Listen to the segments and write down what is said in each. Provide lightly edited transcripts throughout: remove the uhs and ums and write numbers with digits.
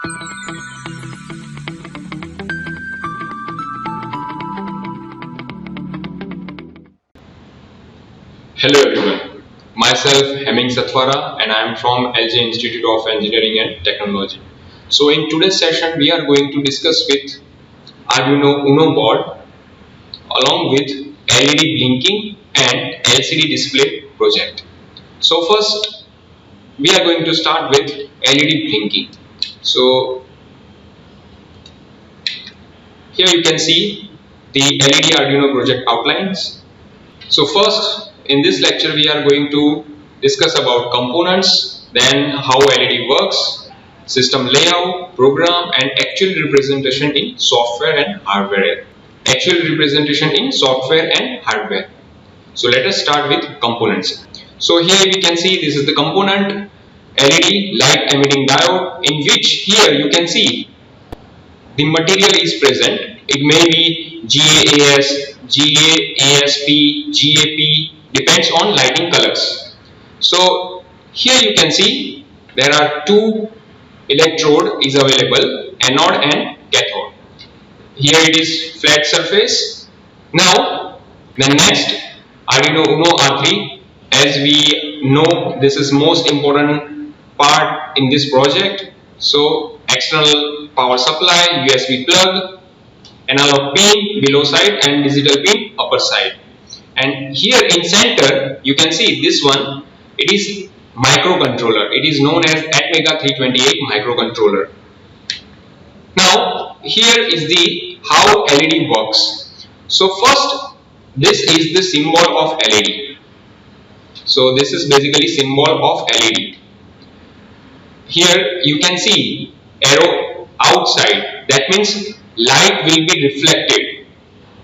Hello everyone, myself Heming Satvara and I am from LJ Institute of Engineering and Technology. So in today's session we are going to discuss with Arduino Uno board along with LED blinking and LCD display project. So first we are going to start with LED blinking. So here you can see the LED Arduino project outlines. So first in this lecture we are going to discuss about components, then how LED works, system layout, program and actual representation in software and hardware. So let us start with components. So here we can see this is the component LED light emitting diode, in which here you can see the material is present. It may be GaAs, GaAsP, GaP, depends on lighting colors. So here you can see there are two electrode is available, anode and cathode. Here it is flat surface. Now the next Arduino Uno R3, as we know this is most important part in this project. So external power supply, USB plug, analog pin below side and digital pin upper side. And here in center you can see this one, it is microcontroller. It is known as Atmega 328 microcontroller. Now here is the how LED works. So first this is the symbol of LED. So this is basically symbol of LED. Here you can see arrow outside, that means light will be reflected,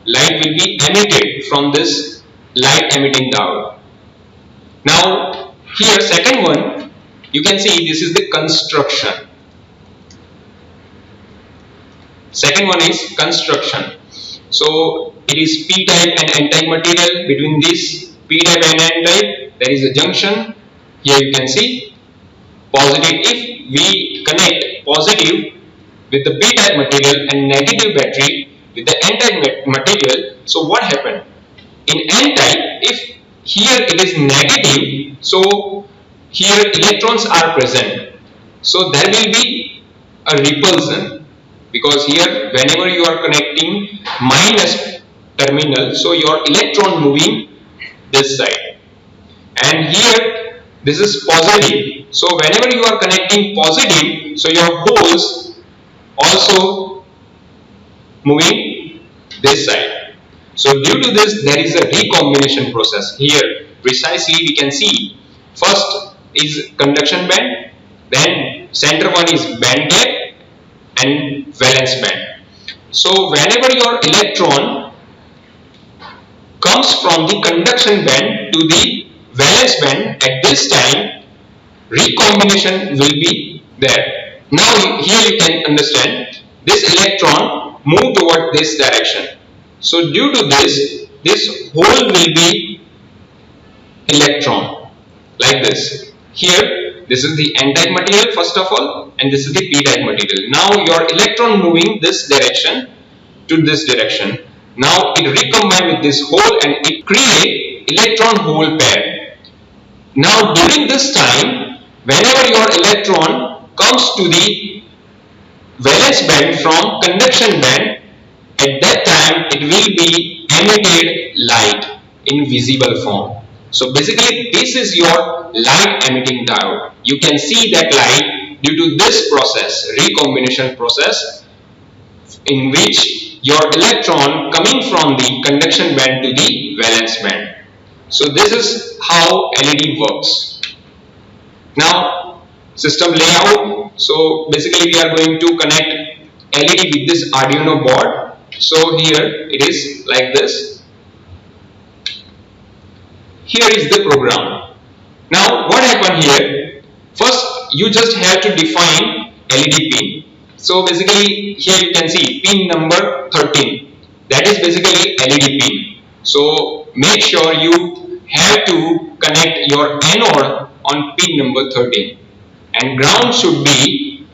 light will be emitted from this light emitting diode. Now here second one you can see this is the construction. Second one is construction. So it is P type and N type material. Between this P type and N type there is a junction. Here you can see positive. If we connect positive with the P type material and negative battery with the N type material, so what happened? In N type, if here it is negative, so here electrons are present, so there will be a repulsion, because here whenever you are connecting minus terminal, so your electron moving this side, and here this is positive, so whenever you are connecting positive, so your holes also moving this side. So due to this there is a recombination process. Here precisely we can see first is conduction band, then center one is band gap and valence band. So whenever your electron comes from the conduction band to the valence band, at this time recombination will be there. Now here you can understand this electron move toward this direction. So due to this hole will be electron like this. Here this is the N type material first of all, and this is the P type material. Now your electron moving this direction to this direction. Now it recombine with this hole and it create electron hole pair. Now during this time, whenever your electron comes to the valence band from conduction band, at that time it will be emitted light in visible form. So basically this is your light emitting diode. You can see that light due to this process, recombination process, in which your electron coming from the conduction band to the valence band. So this is how LED works. Now system layout. So basically we are going to connect LED with this Arduino board. So here it is like this. Here is the program. Now what happened here? First you just have to define LED pin. So basically here you can see pin number 13. That is basically LED pin. So make sure you have to connect your anode on pin number 13. And ground should be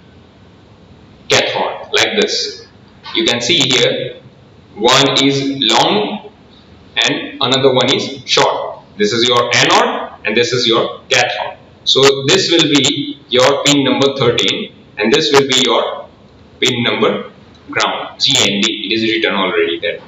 this. You can see here, one is long and another one is short. This is your anode and this is your cathode. So this will be your pin number 13 and this will be your pin number ground, GND. It is written already there.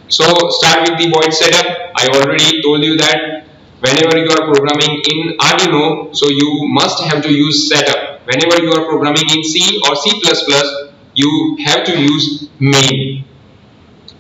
So start with the void setup. I already told you that whenever you are programming in Arduino, so you must have to use setup. Whenever you are programming in C or C++, you have to use main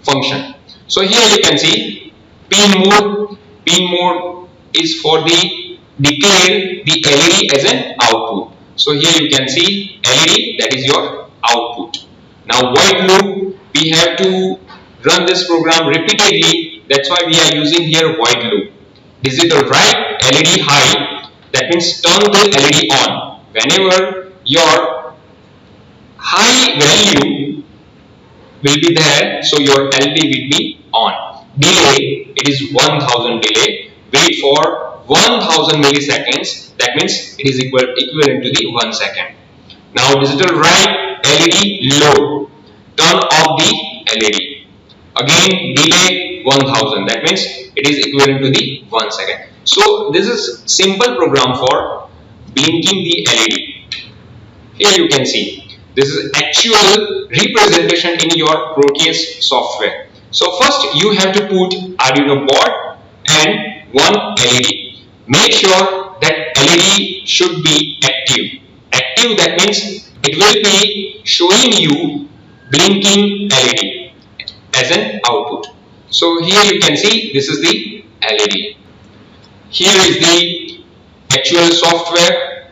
function. So here you can see pin mode. Pin mode is for the declare the LED as an output. So here you can see LED, that is your output. Now void loop, we have to run this program repeatedly. That's why we are using here void loop. Digital write LED high, that means turn the LED on. Whenever your high value will be there, so your LED will be on. Delay, it is 1000 delay. Wait for 1000 milliseconds, that means it is equivalent to the 1 second. Now digital write LED low, turn off the LED. Again delay 1000, that means it is equivalent to the 1 second. So this is simple program for blinking the LED. Here you can see this is actual representation in your Proteus software. So first you have to put Arduino board and one LED. Make sure that LED should be active. Active, that means it will be showing you blinking LED as an output. So here you can see this is the LED. Here is the actual software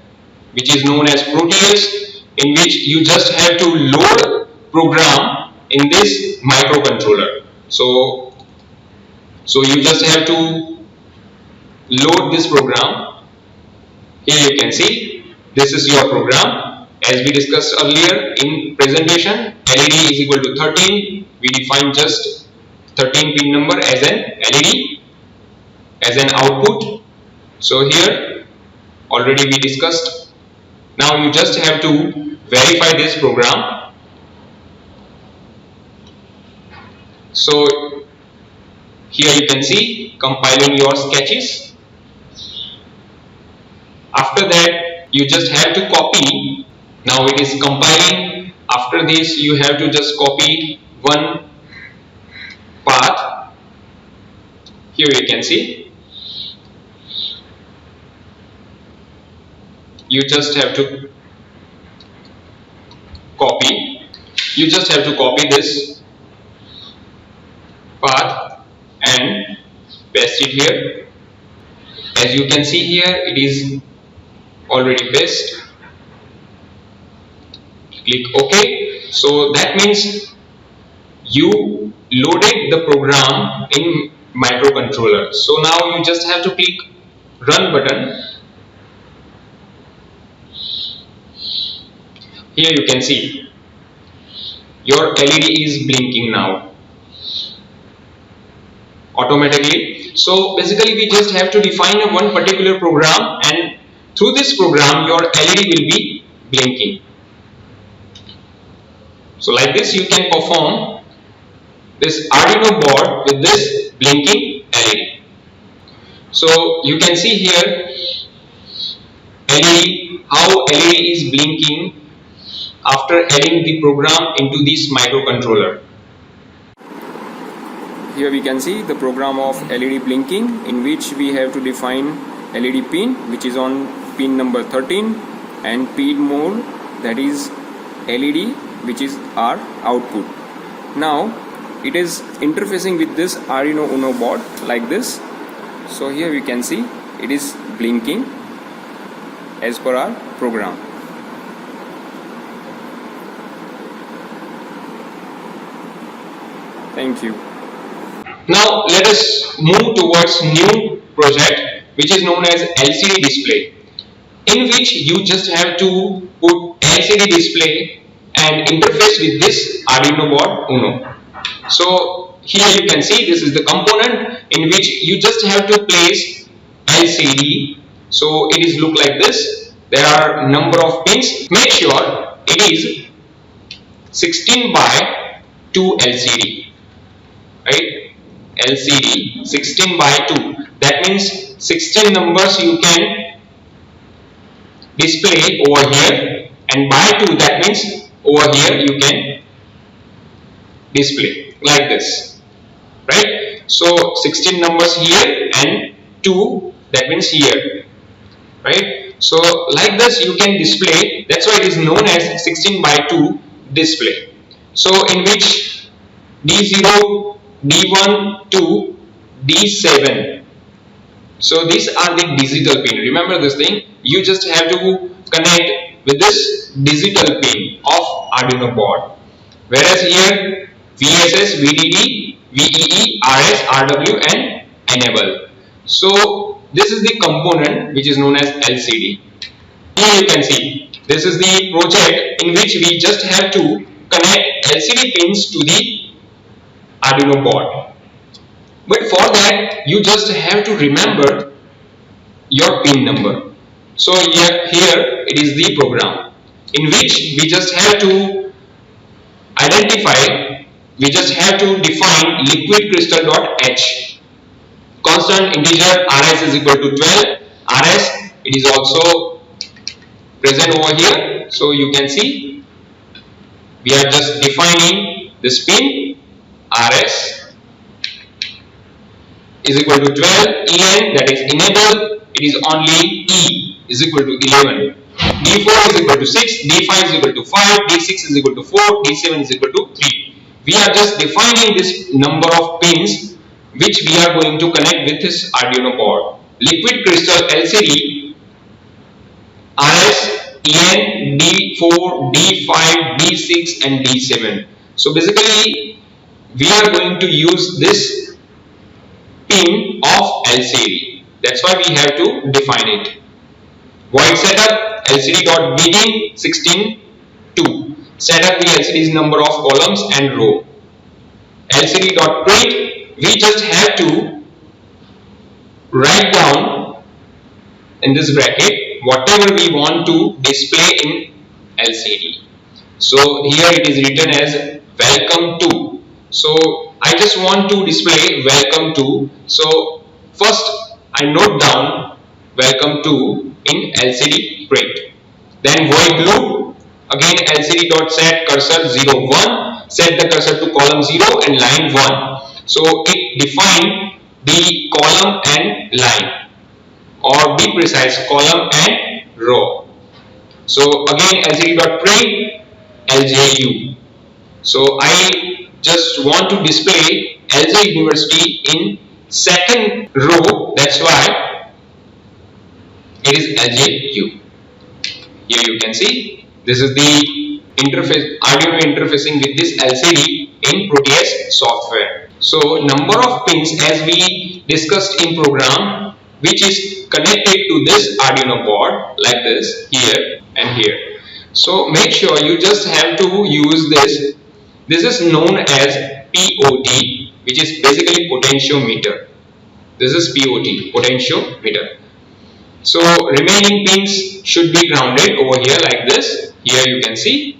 which is known as Proteus, in which you just have to load program in this microcontroller. So you just have to load this program. Here you can see this is your program. As we discussed earlier in presentation, LED is equal to 13. We define just 13 pin number as an LED as an output. So here already we discussed. Now you just have to verify this program. So here you can see compiling your sketches. After that you just have to copy. Now it is compiling. After this you have to just copy one path. Here you can see you just have to copy. You just have to copy this path and paste it here. As you can see here, it is already pasted. Click OK. So that means you loaded the program in microcontroller. So now you just have to click run button. Here you can see your LED is blinking now automatically. So basically we just have to define one particular program, and through this program your LED will be blinking. So like this you can perform this Arduino board with this blinking LED. So you can see here LED, how LED is blinking after adding the program into this microcontroller. Here we can see the program of LED blinking, in which we have to define LED pin, which is on pin number 13, and pin mode, that is LED, which is our output. Now it is interfacing with this Arduino Uno board like this. So here we can see it is blinking as per our program. Thank you. Now let us move towards new project, which is known as LCD display, in which you just have to put LCD display and interface with this Arduino board Uno. So here you can see this is the component in which you just have to place LCD. So it is look like this. There are number of pins. Make sure it is 16 by 2 LCD, right? LCD 16 by 2. That means 16 numbers you can display over here, and by 2 that means over here you can display like this, right? So 16 numbers here and 2, that means here, right? So like this you can display. That's why it is known as 16 by 2 display. So in which D0, D1 to D7. So these are the digital pin. Remember this thing. You just have to connect with this digital pin of Arduino board. Whereas here VSS, VDD, VEE, RS, RW and enable. So this is the component which is known as LCD. Here you can see this is the project in which we just have to connect LCD pins to the Arduino board. But for that you just have to remember your pin number. So here it is the program in which we just have to identify, we just have to define liquid crystal.h. Constant integer RS is equal to 12. RS, it is also present over here. So you can see we are just defining this pin RS is equal to 12. En, that is enable, it is only E is equal to 11. D4 is equal to 6, D5 is equal to 5, D6 is equal to 4, D7 is equal to 3. We are just defining this number of pins which we are going to connect with this Arduino board. Liquid crystal LCD RS, En, D4, D5, D6 and D7. So basically we are going to use this pin of LCD. That's why we have to define it. Void setup LCD.begin 16 2. Set up the LCD's number of columns and row. LCD.print, we just have to write down in this bracket whatever we want to display in LCD. So here it is written as welcome to. So I just want to display welcome to. So first I note down welcome to in LCD print. Then void loop, again LCD.set cursor 0 1, set the cursor to column 0 and line 1. So it define the column and line, or be precise, column and row. So again LCD.print LJU. So I just want to display LJ University in second row, that's why it is LJU. Here you can see this is the interface, Arduino interfacing with this LCD in Proteus software. So number of pins as we discussed in program which is connected to this Arduino board like this, here and here. So make sure you just have to use this. This is known as POT, which is basically potentiometer. This is POT, potentiometer. So remaining pins should be grounded over here like this. Here you can see,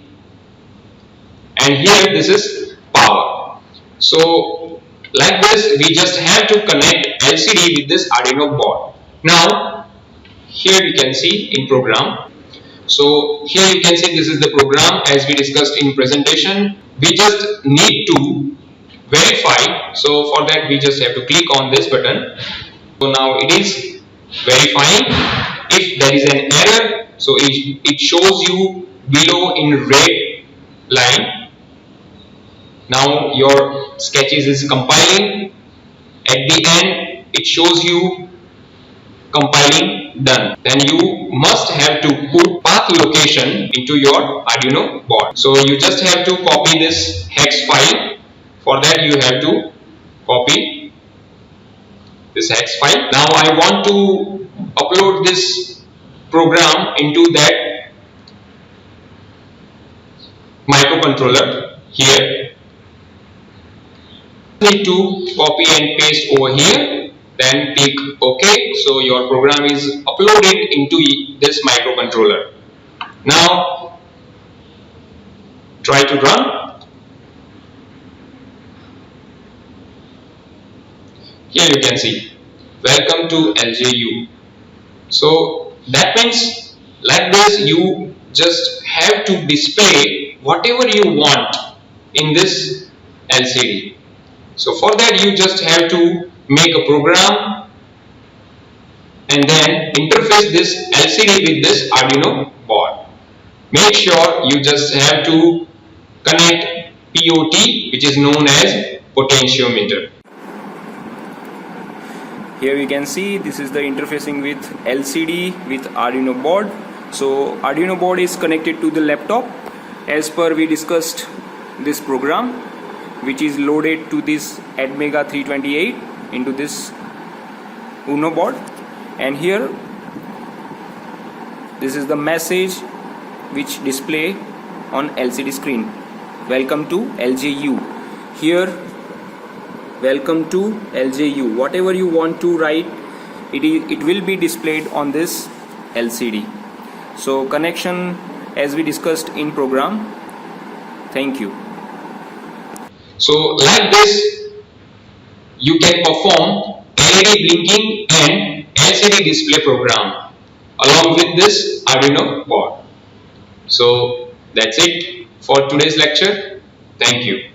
and here this is power. So like this we just have to connect LCD with this Arduino board. Now here you can see in program. So here you can see this is the program as we discussed in presentation. We just need to verify. So for that we just have to click on this button. So now it is verifying. If there is an error, so it shows you below in red line. Now your sketches is compiling. At the end it shows you compiling done. Then you must have to put path location into your Arduino board. So you just have to copy this hex file. For that you have to copy this hex file. Now I want to upload this program into that microcontroller here. Need to copy and paste over here, then click OK. So your program is uploaded into this microcontroller. Now try to run. Here you can see, welcome to LJU. So that means like this you just have to display whatever you want in this LCD. So for that you just have to make a program and then interface this LCD with this Arduino board. Make sure you just have to connect POT, which is known as potentiometer. Here you can see this is the interfacing with LCD with Arduino board. So Arduino board is connected to the laptop as per we discussed this program, which is loaded to this Atmega 328 into this Uno board, and here this is the message which display on LCD screen. Welcome to LJU. Here, welcome to LJU. Whatever you want to write, it will be displayed on this LCD. So connection as we discussed in program. Thank you. So like this you can perform LED blinking and LCD display program along with this Arduino board. So that's it for today's lecture. Thank you.